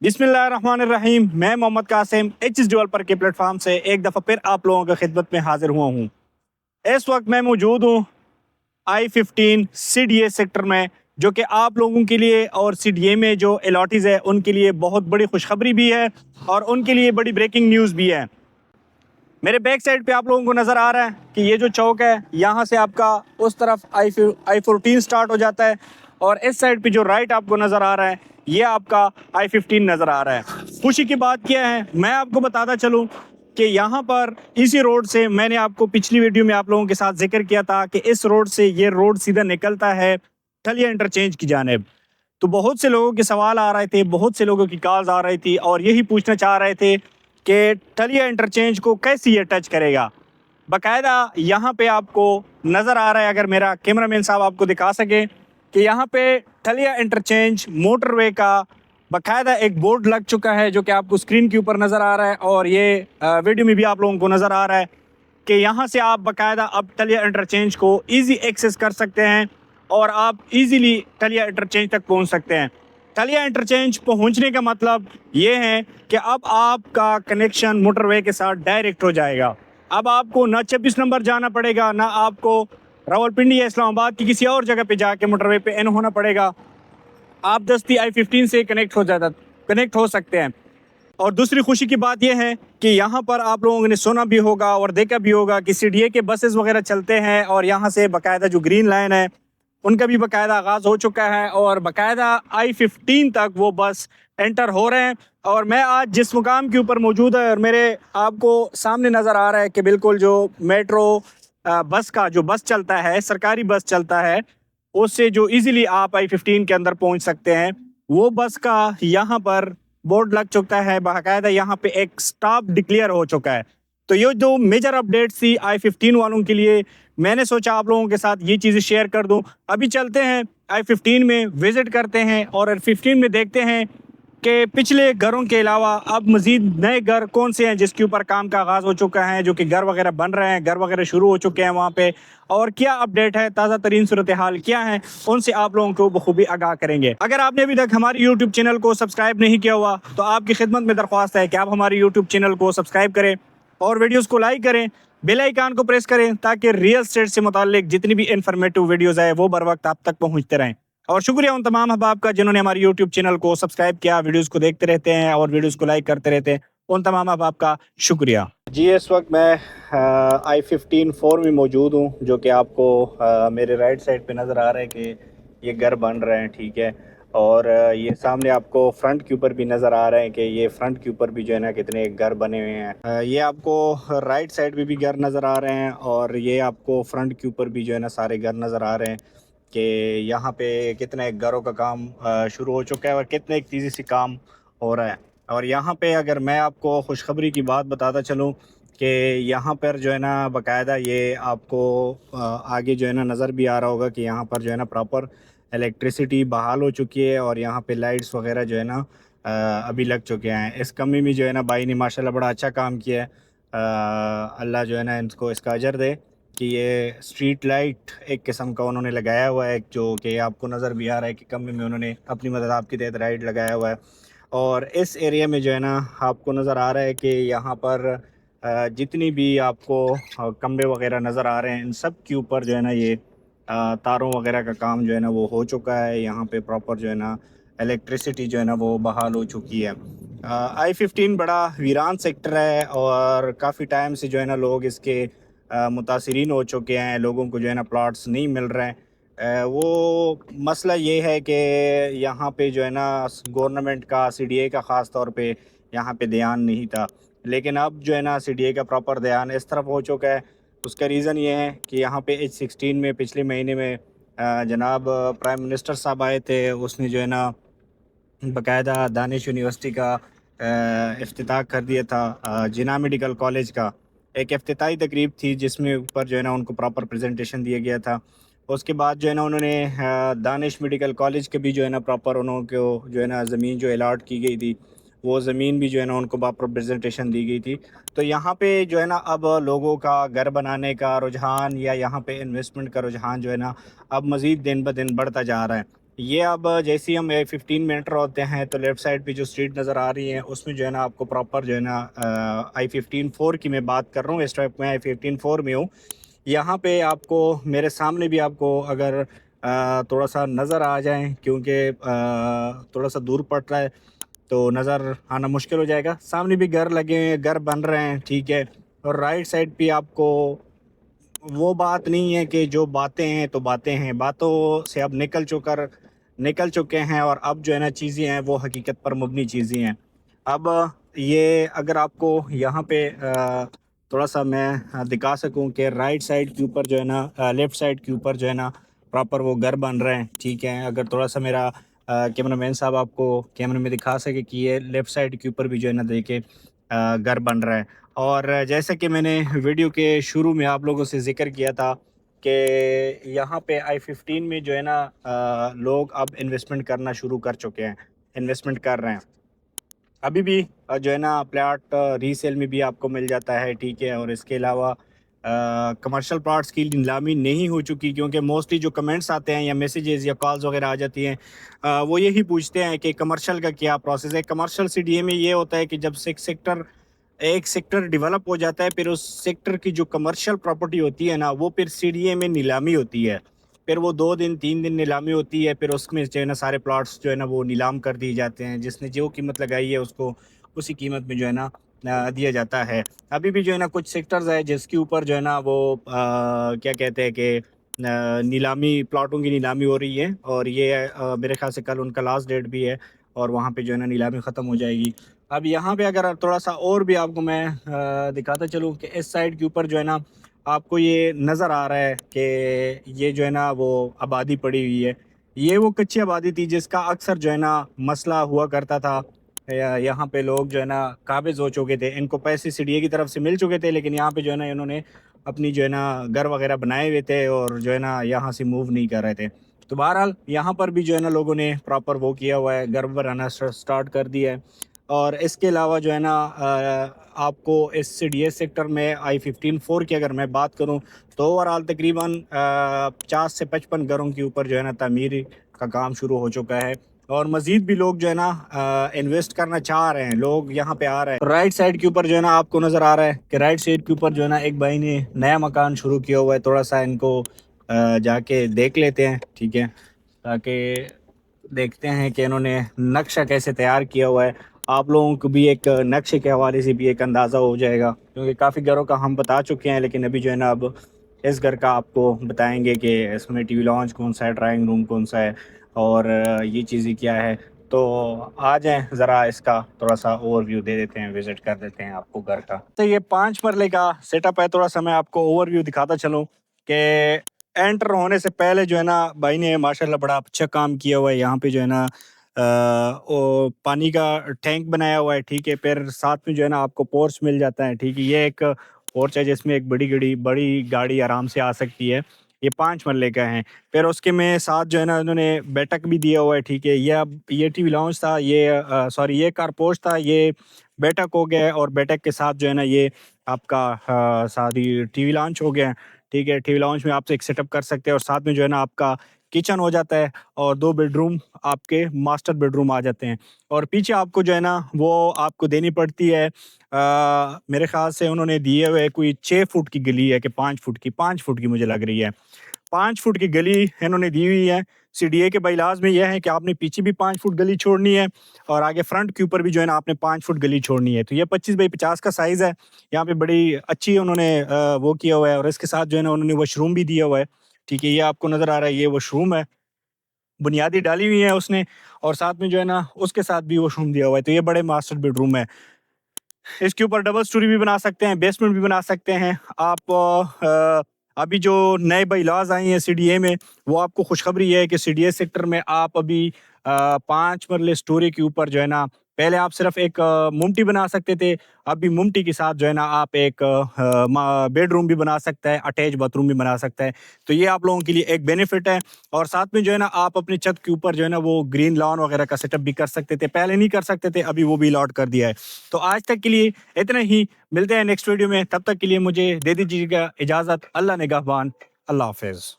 बिस्मिल्लाहिर्रहमानिर्रहीम। मैं Mohammad Qasim H developer के प्लेटफॉर्म से एक दफ़ा फिर आप लोगों की खिदमत में हाजिर हुआ हूँ। इस वक्त मैं मौजूद हूँ I-15 CDA सेक्टर में, जो कि आप लोगों के लिए और CDA में जो अलॉटीज़ है उनके लिए बहुत बड़ी खुशखबरी भी है और उनके लिए बड़ी ब्रेकिंग न्यूज़ भी है। मेरे बैक साइड पे आप लोगों को नज़र आ रहा है कि ये जो चौक है, यहाँ से आपका उस तरफ I-14 स्टार्ट हो जाता है और इस साइड पे जो राइट आपको नज़र आ रहा है ये आपका I-15 नज़र आ रहा है। खुशी की बात क्या है, मैं आपको बताता चलूँ कि यहाँ पर इसी रोड से, मैंने आपको पिछली वीडियो में आप लोगों के साथ जिक्र किया था कि इस रोड से ये रोड सीधा निकलता है ठलिया इंटरचेंज की जानिब। तो बहुत से लोगों के सवाल आ रहे थे, बहुत से लोगों की कॉल्स आ रही थी और यही पूछना चाह रहे थे कि ठलिया इंटरचेंज को कैसे ये टच करेगा। बाकायदा यहाँ पे आपको नज़र आ रहा है, अगर मेरा कैमरामैन साहब आपको दिखा सके, कि यहाँ पे ठलिया इंटरचेंज मोटरवे का बाकायदा एक बोर्ड लग चुका है, जो कि आपको स्क्रीन के ऊपर नज़र आ रहा है और ये वीडियो में भी आप लोगों को नज़र आ रहा है कि यहाँ से आप बाकायदा अब ठलिया इंटरचेंज को ईजी एक्सेस कर सकते हैं और आप इजीली ठलिया इंटरचेंज तक पहुँच सकते हैं। ठलिया इंटरचेंज पहुँचने का मतलब ये है कि अब आपका कनेक्शन मोटरवे के साथ डायरेक्ट हो जाएगा। अब आपको ना 26 नंबर जाना पड़ेगा, ना आपको रावलपिंडी या इस्लामाबाद की किसी और जगह पे जाके मोटरवे पे एन होना पड़ेगा। आप दस्ती I-15 से कनेक्ट हो सकते हैं। और दूसरी खुशी की बात यह है कि यहाँ पर आप लोगों ने सुना भी होगा और देखा भी होगा कि CDA के बसेस वगैरह चलते हैं और यहाँ से बाकायदा जो ग्रीन लाइन है उनका भी बाकायदा आगाज़ हो चुका है और बाकायदा I-15 तक वो बस एंटर हो रहे हैं। और मैं आज जिस मुकाम के ऊपर मौजूद है और मेरे आपको सामने नज़र आ रहा है कि बिल्कुल जो मेट्रो बस का जो बस चलता है, सरकारी बस चलता है, उससे जो इजीली आप I-15 के अंदर पहुंच सकते हैं, वो बस का यहाँ पर बोर्ड लग चुका है। बाकायदा यहाँ पे एक स्टॉप डिक्लेयर हो चुका है। तो ये जो मेजर अपडेट थी I-15 वालों के लिए, मैंने सोचा आप लोगों के साथ ये चीज़ें शेयर कर दूं। अभी चलते हैं I-15 में, विज़िट करते हैं और I-15 में देखते हैं कि पिछले घरों के अलावा अब मज़ीद नए घर कौन से हैं जिसके ऊपर काम का आगाज़ हो चुका है, जो कि घर वगैरह बन रहे हैं, घर वगैरह शुरू हो चुके हैं वहाँ पे, और क्या अपडेट है, ताज़ा तरीन सूरत हाल क्या है, उनसे आप लोगों को बखूबी आगाह करेंगे। अगर आपने अभी तक हमारे यूट्यूब चैनल को सब्सक्राइब नहीं किया हुआ तो आपकी खिदमत में दरख्वास्त है कि आप हमारे यूट्यूब चैनल को सब्सक्राइब करें और वीडियोज़ को लाइक करें, बेल आइकन को प्रेस करें, ताकि रियल एस्टेट से मुताल्लिक जितनी भी इन्फॉर्मेटिव वीडियोज़ आए वो बर वक्त आप तक पहुँचते रहें। और शुक्रिया उन तमाम अहबाब का जिन्होंने हमारे यूट्यूब चैनल को सब्सक्राइब किया, वीडियोस को देखते रहते हैं और वीडियोस को लाइक करते रहते हैं। उन तमाम अहबाब का शुक्रिया जी। इस वक्त मैं I-15 4 में मौजूद हूँ, जो कि आपको मेरे राइट साइड पे नज़र आ रहा है कि ये घर बन रहे हैं, ठीक है। और ये सामने आपको फ्रंट के ऊपर भी नज़र आ रहे हैं कि ये फ्रंट के ऊपर भी जो है ना कितने घर बने हुए हैं। ये आपको राइट साइड पे भी घर नज़र आ रहे हैं और ये आपको फ्रंट के ऊपर भी जो है ना सारे घर नज़र आ रहे हैं कि यहाँ पे कितने घरों का काम शुरू हो चुका है और कितने एक तेज़ी से काम हो रहा है। और यहाँ पे अगर मैं आपको खुशखबरी की बात बताता चलूँ कि यहाँ पर जो है ना बाकायदा ये आपको आगे जो है ना नज़र भी आ रहा होगा कि यहाँ पर जो है ना प्रॉपर इलेक्ट्रिसिटी बहाल हो चुकी है और यहाँ पे लाइट्स वगैरह जो है ना अभी लग चुके हैं। इस कमी में जो है ना भाई ने माशाल्लाह बड़ा अच्छा काम किया है। अल्लाह जो है ना इनको इसका अजर दे कि ये स्ट्रीट लाइट एक किस्म का उन्होंने लगाया हुआ है, जो कि आपको नज़र भी आ रहा है कि कमी में उन्होंने अपनी मदद आपके तहत लाइट लगाया हुआ है। और इस एरिया में जो है ना आपको नज़र आ रहा है कि यहाँ पर जितनी भी आपको कमरे वगैरह नज़र आ रहे हैं, इन सब के ऊपर जो है ना ये तारों वगैरह का काम जो है ना वो हो चुका है। यहाँ पे प्रॉपर जो है ना इलेक्ट्रिसिटी जो है ना वो बहाल हो चुकी है। I-15 बड़ा वीरान सेक्टर है और काफ़ी टाइम से जो है ना लोग इसके मुतासिरीन हो चुके हैं। लोगों को जो है ना प्लॉट्स नहीं मिल रहे हैं। वो मसला ये है कि यहाँ पे जो है ना गवर्नमेंट का, CDA का ख़ास तौर पे यहाँ पे ध्यान नहीं था, लेकिन अब जो है ना CDA का प्रॉपर ध्यान इस तरफ हो चुका है। उसका रीज़न ये है कि यहाँ पे H-16 में पिछले महीने में जनाब प्राइम मिनिस्टर साहब आए थे। उसने जो है ना बाकायदा दानिश यूनिवर्सिटी का इफ्तिताह कर दिया था। जिना मेडिकल कॉलेज का एक इफ्तिताही तकरीब थी जिसमें ऊपर जो है ना उनको प्रॉपर प्रेजेंटेशन दिया गया था। उसके बाद जो है ना उन्होंने दानिश मेडिकल कॉलेज के भी जो है ना प्रॉपर उनको जो है ना ज़मीन जो अलाट की गई थी, वो ज़मीन भी जो है ना उनको प्रॉपर प्रेजेंटेशन दी गई थी। तो यहाँ पे जो है ना अब लोगों का घर बनाने का रुझान या यहाँ पे इन्वेस्टमेंट का रुझान जो है ना अब मज़ीद दिन ब दिन बढ़ता जा रहा है। یہ اب جیسے ہی ہم A15 میں انٹر ہوتے ہیں تو لیفٹ سائڈ پہ جو اسٹریٹ نظر آ رہی ہیں اس میں جو ہے نا آپ کو پراپر جو ہے نا I15-4 کی میں بات کر رہا ہوں. اس وقت میں I15-4 میں ہوں. یہاں پہ آپ کو میرے سامنے بھی آپ کو اگر تھوڑا سا نظر آ جائیں کیونکہ تھوڑا سا دور پڑ رہا ہے تو نظر آنا مشکل ہو جائے گا. سامنے بھی گھر لگے ہیں, گھر بن رہے ہیں, ٹھیک ہے. اور رائٹ سائڈ پہ آپ کو وہ بات نہیں ہے کہ جو باتیں ہیں تو باتیں ہیں, باتوں سے اب نکل چکے ہیں اور اب جو ہے نا چیزیں ہیں وہ حقیقت پر مبنی چیزیں ہیں. اب یہ اگر آپ کو یہاں پہ تھوڑا سا میں دکھا سکوں کہ رائٹ سائڈ کے اوپر جو ہے نا لیفٹ سائڈ کے اوپر جو ہے نا پراپر وہ گھر بن رہے ہیں, ٹھیک ہے. اگر تھوڑا سا میرا کیمرہ مین صاحب آپ کو کیمرے میں دکھا سکے کہ یہ لیفٹ سائڈ کے اوپر بھی جو ہے نا دیکھیں گھر بن رہا ہے. اور جیسا کہ میں نے ویڈیو کے شروع میں آپ لوگوں سے ذکر کیا تھا کہ یہاں پہ I15 میں جو ہے نا لوگ اب انویسٹمنٹ کرنا شروع کر چکے ہیں, انویسٹمنٹ کر رہے ہیں. ابھی بھی جو ہے نا پلاٹ ریسیل میں بھی آپ کو مل جاتا ہے, ٹھیک ہے. اور اس کے علاوہ کمرشل پلاٹس کی نیلامی نہیں ہو چکی کیونکہ موسٹلی جو کمنٹس آتے ہیں یا میسیجز یا کالز وغیرہ آ جاتی ہیں وہ یہی پوچھتے ہیں کہ کمرشل کا کیا پروسیس ہے. کمرشل CDA میں یہ ہوتا ہے کہ جب ایک سیکٹر ڈیولپ ہو جاتا ہے پھر اس سیکٹر کی جو کمرشل پراپرٹی ہوتی ہے نا وہ پھر CDA میں نیلامی ہوتی ہے. پھر وہ 2 دن 3 دن نیلامی ہوتی ہے, پھر اس میں جو ہے نا سارے پلاٹس جو ہے نا وہ نیلام کر دیے جاتے ہیں. جس نے جو قیمت لگائی ہے اس کو اسی قیمت میں جو ہے نا دیا جاتا ہے. ابھی بھی جو ہے نا کچھ سیکٹرز ہے جس کے اوپر جو ہے نا وہ کیا کہتے ہیں کہ نیلامی, پلاٹوں کی نیلامی ہو رہی ہے. اور یہ میرے خیال سے کل ان کا لاسٹ ڈیٹ بھی ہے اور وہاں پہ جو ہے نا نیلامی ختم ہو جائے گی. اب یہاں پہ اگر تھوڑا سا اور بھی آپ کو میں دکھاتا چلوں کہ اس سائڈ کے اوپر جو ہے نا آپ کو یہ نظر آ رہا ہے کہ یہ جو ہے نا وہ آبادی پڑی ہوئی ہے. یہ وہ کچی آبادی تھی جس کا اکثر جو ہے نا مسئلہ ہوا کرتا تھا. یہاں پہ لوگ جو ہے نا قابض ہو چکے تھے, ان کو پیسے CDA کی طرف سے مل چکے تھے, لیکن یہاں پہ جو ہے نا انہوں نے اپنی جو ہے نا گھر وغیرہ بنائے ہوئے تھے اور جو ہے نا یہاں سے موو نہیں کر رہے تھے. تو بہرحال یہاں پر بھی جو ہے نا لوگوں نے پراپر وہ کیا ہوا ہے, گھر بنانا سٹارٹ کر دیا ہے. اور اس کے علاوہ جو ہے نا آپ کو اس CDA سیکٹر میں I15-4 کی اگر میں بات کروں تو اوورآل تقریباً 50 سے 55 گھروں کے اوپر جو ہے نا تعمیر کا کام شروع ہو چکا ہے. اور مزید بھی لوگ جو ہے نا انویسٹ کرنا چاہ رہے ہیں, لوگ یہاں پہ آ رہے ہیں. رائٹ سائڈ کے اوپر جو ہے نا آپ کو نظر آ رہا ہے کہ رائٹ سائڈ کے اوپر جو ہے نا ایک بھائی نے نیا مکان شروع کیا ہوا ہے. تھوڑا سا ان کو جا کے دیکھ لیتے ہیں, ٹھیک ہے, تاکہ دیکھتے ہیں کہ انہوں نے نقشہ کیسے تیار کیا ہوا ہے. آپ لوگوں کو بھی ایک نقشے کے حوالے سے بھی ایک اندازہ ہو جائے گا کیونکہ کافی گھروں کا ہم بتا چکے ہیں, لیکن ابھی جو ہے نا اب اس گھر کا آپ کو بتائیں گے کہ اس میں TV لاؤنج کون سا ہے, ڈرائنگ روم کون سا ہے اور یہ چیزیں کیا ہے. تو آ جائیں ذرا اس کا تھوڑا سا اوور ویو دے دیتے ہیں, وزٹ کر دیتے ہیں آپ کو گھر کا. تو یہ 5 مرلے کا سیٹ اپ ہے. تھوڑا سا میں آپ کو اوور ویو دکھاتا چلوں کہ انٹر ہونے سے پہلے جو ہے نا بھائی نے ماشاءاللہ بڑا اچھا کام کیا ہوا ہے. یہاں پہ جو ہے نا پانی کا ٹینک بنایا ہوا ہے, ٹھیک ہے. پھر ساتھ میں جو ہے نا آپ کو پورچ مل جاتا ہے, ٹھیک ہے. یہ ایک پورچ ہے جس میں ایک بڑی گاڑی آرام سے آ سکتی ہے. یہ 5 مرلے کا ہے. پھر اس کے میں ساتھ جو ہے نا انہوں نے بیٹھک بھی دیا ہوا ہے, ٹھیک ہے. یہ TV لاؤنج تھا, یہ کار پورچ تھا, یہ بیٹھک ہو گیا. اور بیٹھک کے ساتھ جو ہے نا یہ آپ کا ساری TV لاؤنج ہو گیا, ٹھیک ہے. TV لاؤنج میں آپ سے ایک سیٹ اپ کر سکتے ہیں اور ساتھ میں جو ہے نا آپ کا کچن ہو جاتا ہے اور 2 بیڈ روم آپ کے ماسٹر بیڈ روم آ جاتے ہیں. اور پیچھے آپ کو جو ہے نا وہ آپ کو دینی پڑتی ہے, میرے خیال سے انہوں نے دیے ہوئے کوئی 6 فٹ کی گلی ہے کہ 5 فٹ کی مجھے لگ رہی ہے. 5 فٹ کی گلی انہوں نے دی ہوئی ہے. CDA کے بائیلاز میں یہ ہے کہ آپ نے پیچھے بھی 5 فٹ گلی چھوڑنی ہے اور آگے فرنٹ کے اوپر بھی جو ہے نا آپ نے 5 فٹ گلی چھوڑنی ہے. تو یہ 25x50 کا سائز ہے. یہاں پہ بڑی اچھی انہوں نے وہ کیا ہوا ہے. اور اس کے ساتھ جو ہے نا انہوں نے واش روم بھی دیا ہوا ہے, ٹھیک ہے. یہ آپ کو نظر آ رہا ہے, یہ واش روم ہے, بنیادی ڈالی ہوئی ہے اس نے, اور ساتھ میں جو ہے نا اس کے ساتھ بھی واش روم دیا ہوا ہے. تو یہ بڑے ماسٹر بیڈ روم ہے. اس کے اوپر ڈبل سٹوری بھی بنا سکتے ہیں, بیسمنٹ بھی بنا سکتے ہیں آپ. ابھی جو نئے بائیلاز آئی ہیں CDA میں وہ آپ کو خوشخبری ہے کہ CDA سیکٹر میں آپ ابھی 5 مرلے سٹوری کے اوپر جو ہے نا پہلے آپ صرف ایک ممٹی بنا سکتے تھے, ابھی ممٹی کے ساتھ جو ہے نا آپ ایک بیڈ روم بھی بنا سکتا ہے, اٹیچ باتھ روم بھی بنا سکتا ہے. تو یہ آپ لوگوں کے لیے ایک بینیفٹ ہے. اور ساتھ میں جو ہے نا آپ اپنی چھت کے اوپر جو ہے نا وہ گرین لان وغیرہ کا سیٹ اپ بھی کر سکتے تھے, پہلے نہیں کر سکتے تھے, ابھی وہ بھی الاٹ کر دیا ہے. تو آج تک کے لیے اتنا ہی, ملتے ہیں نیکسٹ ویڈیو میں. تب تک کے لیے مجھے دے دیجیے گا اجازت. اللہ نگہبان, اللہ حافظ.